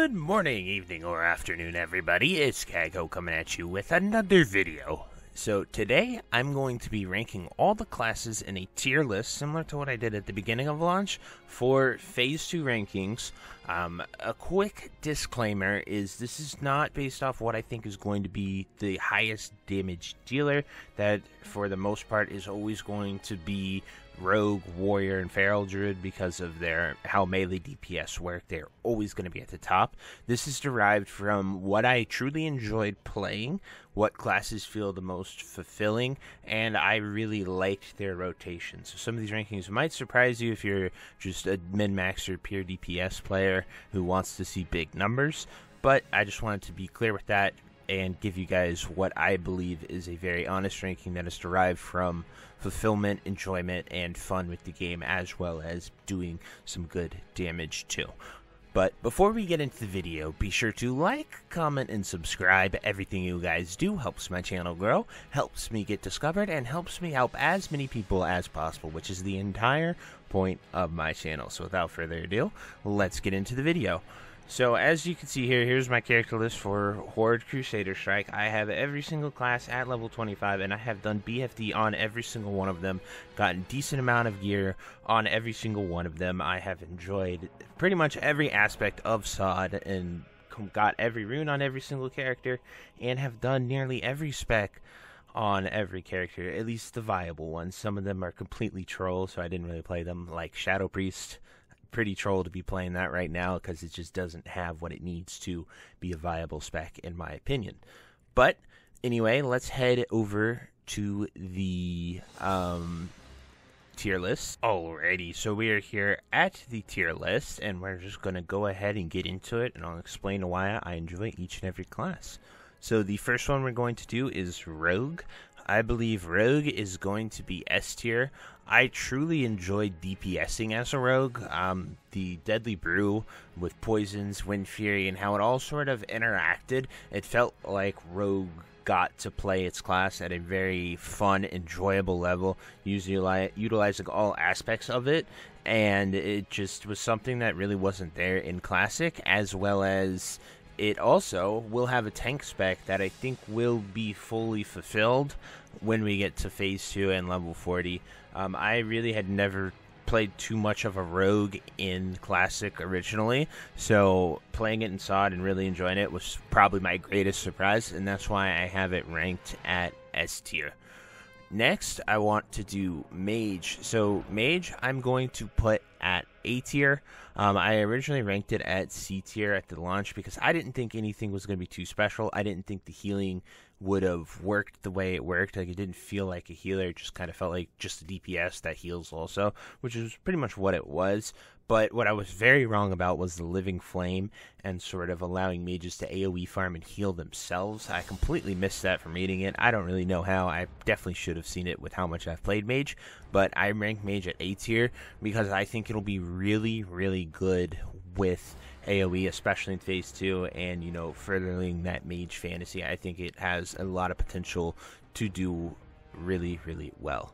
Good morning, evening, or afternoon, everybody. It's Kaghoe coming at you with another video. So today, I'm going to be ranking all the classes in a tier list, similar to what I did at the beginning of launch, for Phase 2 rankings. A quick disclaimer is this is not based off what I think is going to be the highest damage dealer. That, for the most part, is always going to be Rogue, Warrior, and Feral Druid because of how melee DPS work. They're always going to be at the top. This is derived from what I truly enjoyed playing, what classes feel the most fulfilling, and I really liked their rotation. So some of these rankings might surprise you if you're just a min-max or pure DPS player who wants to see big numbers, but I just wanted to be clear with that and give you guys what I believe is a very honest ranking that is derived from fulfillment, enjoyment, and fun with the game, as well as doing some good damage too. But before we get into the video, be sure to like, comment, and subscribe. Everything you guys do helps my channel grow, helps me get discovered, and helps me help as many people as possible, which is the entire point of my channel. So without further ado, let's get into the video. So as you can see here, here's my character list for Horde Crusader Strike. I have every single class at level 25, and I have done BFD on every single one of them, gotten decent amount of gear on every single one of them. I have enjoyed pretty much every aspect of SoD and got every rune on every single character, and have done nearly every spec on every character, at least the viable ones. Some of them are completely troll, so I didn't really play them, like Shadow Priest. Pretty troll to be playing that right now because it just doesn't have what it needs to be a viable spec, in my opinion. But anyway, let's head over to the tier list. Alrighty, so we are here at the tier list, and we're just going to go ahead and get into it, and I'll explain why I enjoy each and every class. So the first one we're going to do is Rogue. I believe Rogue is going to be S tier. I truly enjoyed DPSing as a Rogue. The Deadly Brew with poisons, Wind Fury, and how it all sort of interacted. It felt like Rogue got to play its class at a very fun, enjoyable level, utilizing all aspects of it, and it just was something that really wasn't there in Classic, as well as it also will have a tank spec that I think will be fully fulfilled when we get to Phase 2 and level 40. I really had never played too much of a Rogue in Classic originally, so playing it in SoD and really enjoying it was probably my greatest surprise, and that's why I have it ranked at S tier. Next, I want to do Mage. So Mage, I'm going to put at A tier. I originally ranked it at C tier at the launch because I didn't think anything was going to be too special. I didn't think the healing would have worked the way it worked. Like, it didn't feel like a healer. It just kind of felt like just a DPS that heals also, which is pretty much what it was. But what I was very wrong about was the Living Flame and sort of allowing mages to AoE farm and heal themselves. I completely missed that from reading it. I don't really know how. I definitely should have seen it with how much I've played Mage. But I rank Mage at A tier because I think it'll be really, really good with AoE, especially in Phase 2, and, you know, furthering that Mage fantasy. I think it has a lot of potential to do really, really well.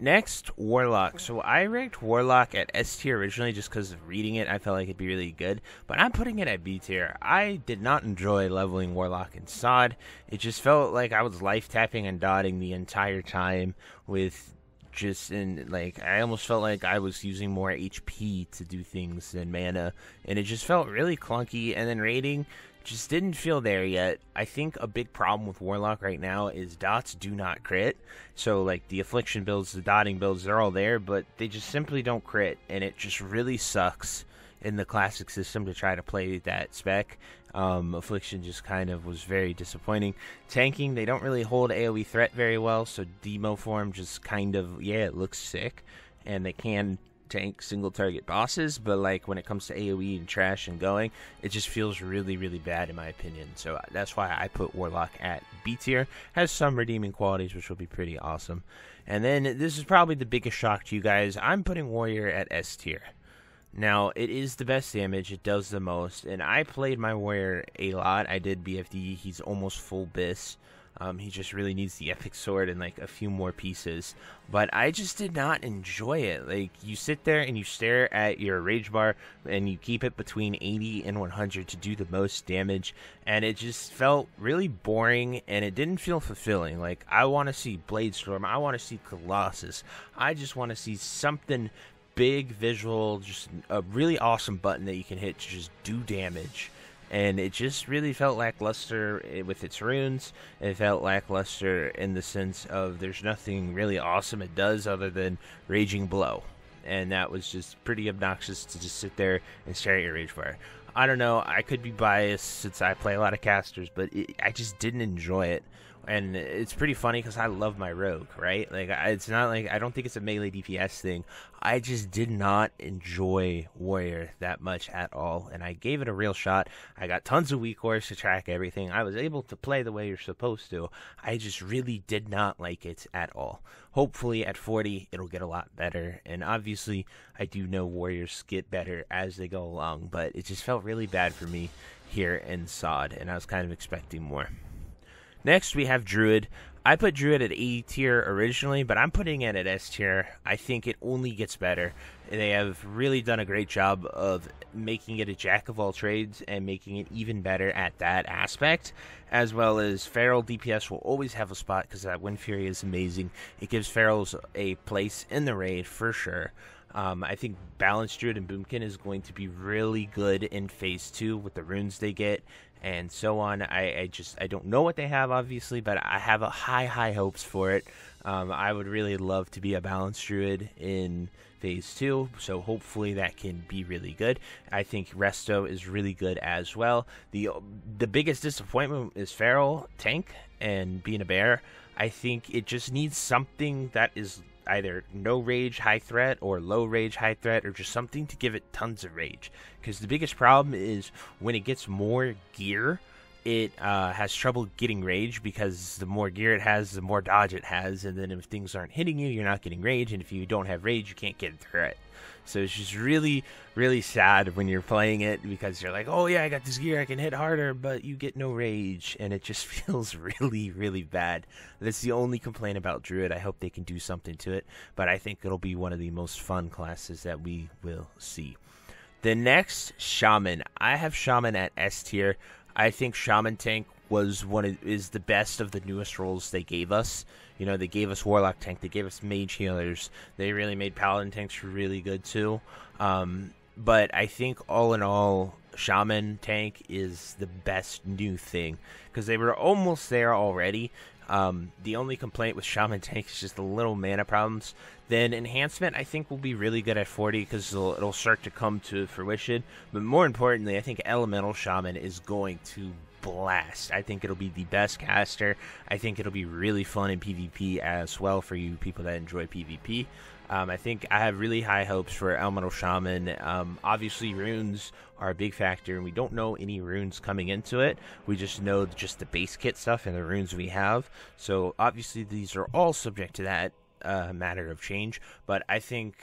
Next, Warlock. So I ranked Warlock at S tier originally just because of reading it. I felt like it'd be really good, but I'm putting it at B tier. I did not enjoy leveling Warlock in SoD. It just felt like I was life tapping and dotting the entire time with I almost felt like I was using more HP to do things than mana, and it just felt really clunky, and then raiding just didn't feel there yet. I think a big problem with Warlock right now is dots do not crit. So, like, the Affliction builds, the dotting builds, they're all there, but they just simply don't crit, and it just really sucks in the Classic system to try to play that spec. Affliction just kind of was very disappointing. Tanking, they don't really hold AoE threat very well, so Demo form just kind of, yeah, it looks sick, and they can tank single target bosses, but like when it comes to AoE and trash and going, it just feels really, really bad in my opinion. So that's why I put Warlock at B tier. Has some redeeming qualities, which will be pretty awesome. And then this is probably the biggest shock to you guys. I'm putting Warrior at S tier. Now, it is the best damage, it does the most, and I played my Warrior a lot. I did BFD, he's almost full BIS. He just really needs the epic sword and like a few more pieces. But I just did not enjoy it. Like, you sit there and you stare at your rage bar and you keep it between 80 and 100 to do the most damage, and it just felt really boring and it didn't feel fulfilling. Like, I want to see Bladestorm, I want to see Colossus, I just want to see something big, visual, just a really awesome button that you can hit to just do damage. And it just really felt lackluster with its runes. It felt lackluster in the sense of there's nothing really awesome it does other than Raging Blow. And that was just pretty obnoxious to just sit there and stare at your rage bar. I don't know, I could be biased since I play a lot of casters, but I just didn't enjoy it. And it's pretty funny because I love my rogue, right? Like, it's not like, I don't think it's a melee DPS thing. I just did not enjoy warrior that much at all, and I gave it a real shot. I got tons of weak cores to track everything. I was able to play the way you're supposed to. I just really did not like it at all. Hopefully at 40 it'll get a lot better, and obviously I do know warriors get better as they go along, but it just felt really bad for me here in SoD, and I was kind of expecting more. Next, we have Druid. I put Druid at A tier originally, but I'm putting it at S tier. I think it only gets better. They have really done a great job of making it a jack of all trades and making it even better at that aspect, as well as Feral DPS will always have a spot because that Wind Fury is amazing. It gives Ferals a place in the raid for sure. I think Balanced Druid and Boomkin is going to be really good in Phase 2 with the runes they get and so on. I don't know what they have, obviously, but I have a high hopes for it. I would really love to be a Balanced Druid in Phase 2, so hopefully that can be really good. I think Resto is really good as well. The biggest disappointment is Feral Tank and being a bear. I think it just needs something that is either no rage high threat or low rage high threat, or just something to give it tons of rage, because the biggest problem is when it gets more gear, it has trouble getting rage, because the more gear it has, the more dodge it has, and then if things aren't hitting you, you're not getting rage, and if you don't have rage, you can't get threat. So it's just really sad when you're playing it, because you're like, oh yeah, I got this gear, I can hit harder, but you get no rage, and it just feels really bad. That's the only complaint about Druid. I hope they can do something to it, but I think it'll be one of the most fun classes that we will see. The next, Shaman. I have Shaman at S tier. I think Shaman Tank is the best of the newest roles they gave us. You know, they gave us Warlock Tank, they gave us Mage Healers, they really made Paladin Tanks really good too. But I think all in all, Shaman Tank is the best new thing, because they were almost there already. The only complaint with Shaman Tank is just the little mana problems. Then Enhancement, I think, will be really good at 40, because it'll start to come to fruition. But more importantly, I think Elemental Shaman is going to blast. I think it'll be the best caster. I think it'll be really fun in PvP as well for you people that enjoy PvP. I think I have really high hopes for Elemental Shaman. Obviously, runes are a big factor, and we don't know any runes coming into it. We just know just the base kit stuff and the runes we have. So obviously, these are all subject to that matter of change. But I think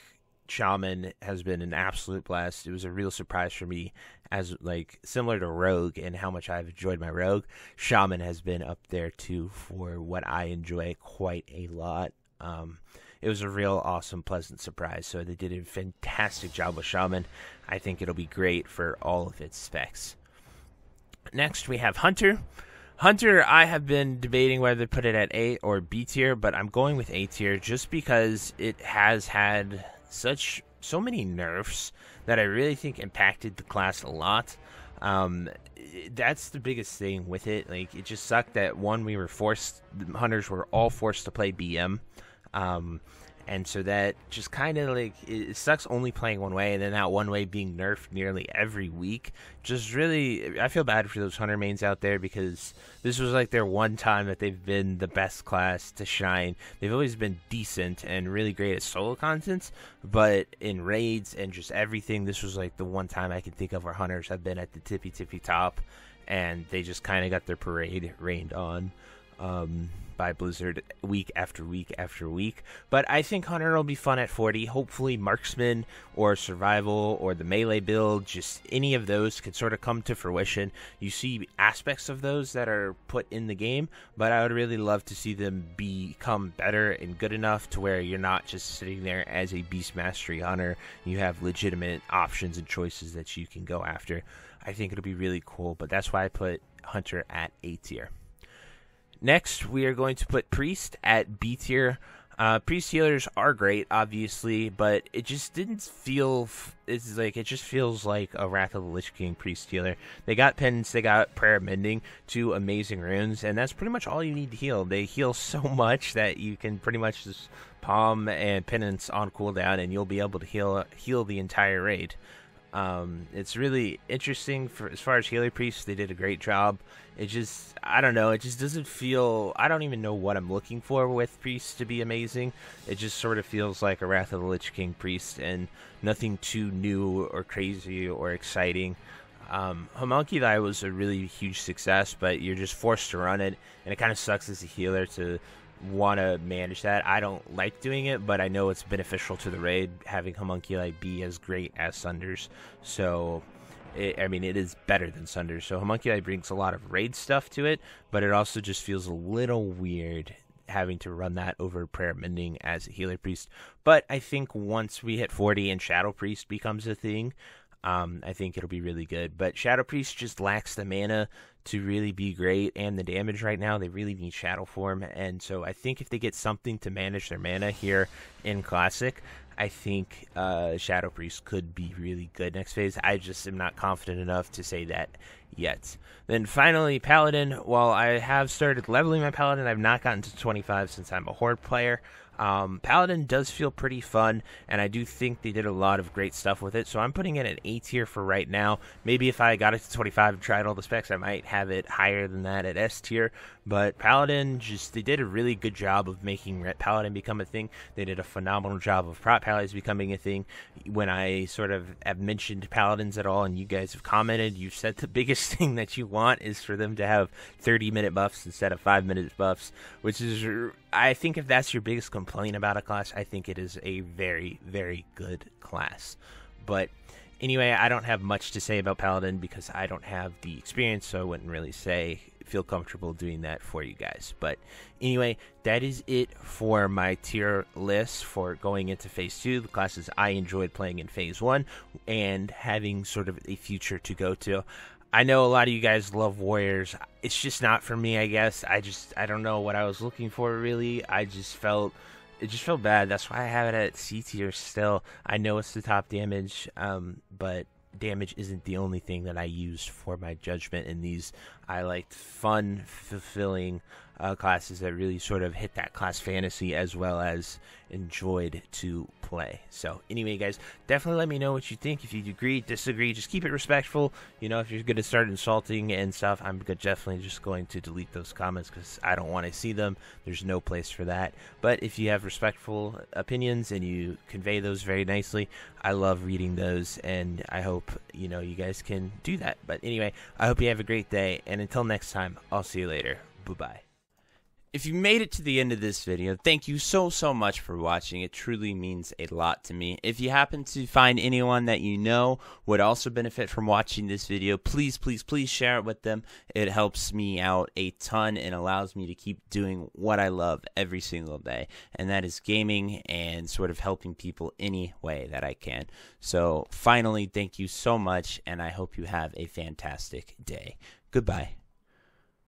Shaman has been an absolute blast. It was a real surprise for me, as like similar to Rogue and how much I've enjoyed my Rogue. Shaman has been up there too for what I enjoy quite a lot. It was a real awesome, pleasant surprise. So they did a fantastic job with Shaman. I think it'll be great for all of its specs. Next, we have Hunter. Hunter, I have been debating whether to put it at A or B tier, but I'm going with A tier just because it has had so many nerfs that I really think impacted the class a lot. That's the biggest thing with it. Like, it just sucked that the Hunters were all forced to play BM. And so that just kind of like, it sucks only playing one way, and then that one way being nerfed nearly every week. Just really, I feel bad for those Hunter mains out there, because this was like their one time that they've been the best class to shine. They've always been decent and really great at solo contents, but in raids and just everything, this was like the one time I can think of where Hunters have been at the tippy top, and they just kind of got their parade rained on. by Blizzard week after week after week. But I think Hunter will be fun at 40. Hopefully Marksman or Survival or the Melee build, just any of those could sort of come to fruition. You see aspects of those that are put in the game, but I would really love to see them become better and good enough to where you're not just sitting there as a Beast Mastery Hunter. You have legitimate options and choices that you can go after. I think it'll be really cool, but that's why I put Hunter at A tier. Next, we are going to put Priest at B tier. Priest healers are great, obviously, but it just didn't feel. It just feels like a Wrath of the Lich King Priest healer. They got Penance, they got Prayer Mending, 2 amazing runes, and that's pretty much all you need to heal. They heal so much that you can pretty much just Palm and Penance on cooldown, and you'll be able to heal the entire raid. It's really interesting as far as healer priests. They did a great job. I don't know, it just doesn't feel, I don't even know what I'm looking for with priests to be amazing. It just sort of feels like a Wrath of the Lich King priest and nothing too new or crazy or exciting. Homunculi was a really huge success, but you're just forced to run it, and it kind of sucks as a healer to want to manage that. I don't like doing it, but I know it's beneficial to the raid having Homunculi be as great as Sunders. So it is better than Sunders. So Homunculi brings a lot of raid stuff to it, but it also just feels a little weird having to run that over Prayer Mending as a healer priest. But I think once we hit 40 and Shadow Priest becomes a thing, I think it'll be really good. But Shadow Priest just lacks the mana to really be great, and the damage right now. They really need Shadow Form, and so I think if they get something to manage their mana here in Classic, I think Shadow Priest could be really good next phase. I just am not confident enough to say that yet. Then finally, Paladin. While I have started leveling my Paladin, I've not gotten to 25 since I'm a Horde player. Paladin does feel pretty fun, and I do think they did a lot of great stuff with it, so I'm putting it at A tier for right now. Maybe if I got it to 25 and tried all the specs, I might have it higher than that at S tier, but Paladin, they did a really good job of making Paladin become a thing. They did a phenomenal job of Prot Paladins becoming a thing. When I sort of have mentioned Paladins at all, and you guys have commented, you've said the biggest thing that you want is for them to have 30-minute buffs instead of 5-minute buffs, which is, I think if that's your biggest complaint about a class, I think it is a very, very good class. But anyway, I don't have much to say about Paladin because I don't have the experience, so I wouldn't really feel comfortable doing that for you guys. But anyway, that is it for my tier list for going into Phase 2, the classes I enjoyed playing in Phase 1, and having sort of a future to go to. I know a lot of you guys love Warriors. It's just not for me, I guess. I don't know what I was looking for, really. It just felt bad. That's why I have it at C tier still. I know it's the top damage, but damage isn't the only thing that I used for my judgment in these. I liked fun, fulfilling classes that really sort of hit that class fantasy as well as enjoyed to play. So anyway, guys, definitely let me know what you think. If you agree, disagree, just keep it respectful. You know, if you're going to start insulting and stuff, I'm definitely just going to delete those comments because I don't want to see them. There's no place for that. But if you have respectful opinions and you convey those very nicely, I love reading those, and I hope, you guys can do that. But anyway, I hope you have a great day, and until next time, I'll see you later. Bye-bye. If you made it to the end of this video, thank you so much for watching. It truly means a lot to me. If you happen to find anyone that you know would also benefit from watching this video, please share it with them. It helps me out a ton and allows me to keep doing what I love every single day, and that is gaming and sort of helping people any way that I can. So finally, thank you so much, and I hope you have a fantastic day. Goodbye.